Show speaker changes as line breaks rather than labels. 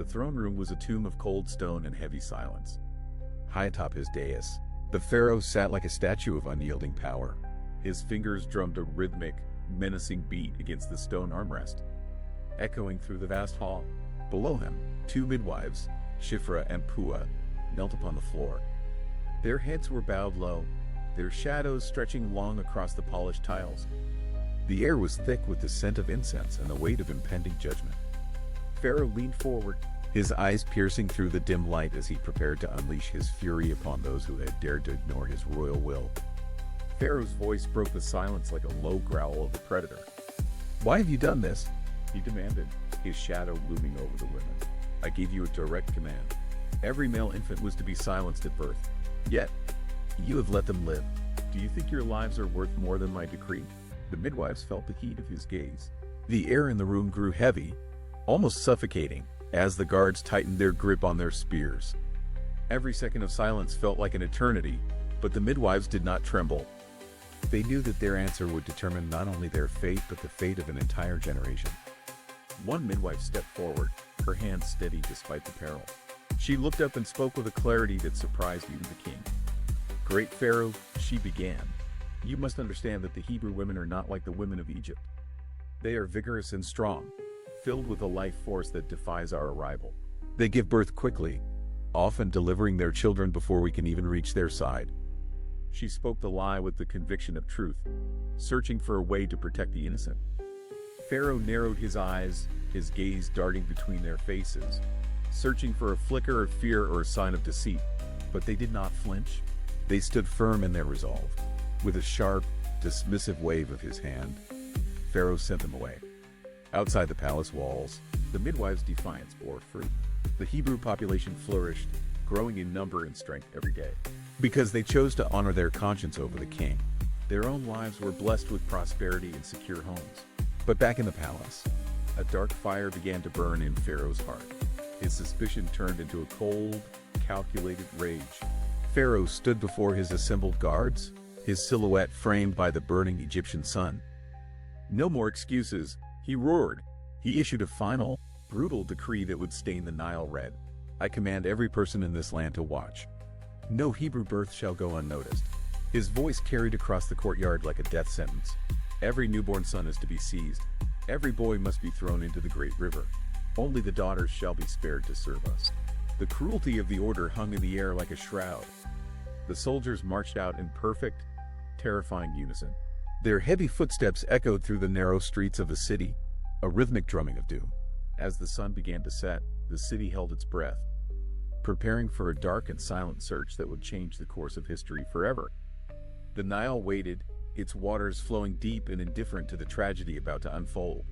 The throne room was a tomb of cold stone and heavy silence. High atop his dais, the pharaoh sat like a statue of unyielding power. His fingers drummed a rhythmic, menacing beat against the stone armrest, echoing through the vast hall. Below him, two midwives, Shifra and Pua, knelt upon the floor. Their heads were bowed low, their shadows stretching long across the polished tiles. The air was thick with the scent of incense and the weight of impending judgment. Pharaoh leaned forward, his eyes piercing through the dim light as he prepared to unleash his fury upon those who had dared to ignore his royal will. Pharaoh's voice broke the silence like a low growl of a predator. "Why have you done this?" he demanded, his shadow looming over the women. "I gave you a direct command. Every male infant was to be silenced at birth. Yet, you have let them live. Do you think your lives are worth more than my decree?" The midwives felt the heat of his gaze. The air in the room grew heavy, almost suffocating, as the guards tightened their grip on their spears. Every second of silence felt like an eternity, but the midwives did not tremble. They knew that their answer would determine not only their fate, but the fate of an entire generation. One midwife stepped forward, her hands steady despite the peril. She looked up and spoke with a clarity that surprised even the king. "Great Pharaoh," she began, "you must understand that the Hebrew women are not like the women of Egypt. They are vigorous and strong, filled with a life force that defies our arrival. They give birth quickly, often delivering their children before we can even reach their side." She spoke the lie with the conviction of truth, searching for a way to protect the innocent. Pharaoh narrowed his eyes, his gaze darting between their faces, searching for a flicker of fear or a sign of deceit, but they did not flinch. They stood firm in their resolve. With a sharp, dismissive wave of his hand, Pharaoh sent them away. Outside the palace walls, the Midwives' Defiance bore fruit. The Hebrew population flourished, growing in number and strength every day. Because they chose to honor their conscience over the king, their own lives were blessed with prosperity and secure homes. But back in the palace, a dark fire began to burn in Pharaoh's heart. His suspicion turned into a cold, calculated rage. Pharaoh stood before his assembled guards, his silhouette framed by the burning Egyptian sun. "No more excuses," he roared. He issued a final, brutal decree that would stain the Nile red. "I command every person in this land to watch. No Hebrew birth shall go unnoticed." His voice carried across the courtyard like a death sentence. Every newborn son is to be seized. Every boy must be thrown into the great river. Only the daughters shall be spared to serve us. The cruelty of the order hung in the air like a shroud. The soldiers marched out in perfect, terrifying unison. Their heavy footsteps echoed through the narrow streets of the city, a rhythmic drumming of doom. As the sun began to set, the city held its breath, preparing for a dark and silent search that would change the course of history forever. The Nile waited, its waters flowing deep and indifferent to the tragedy about to unfold.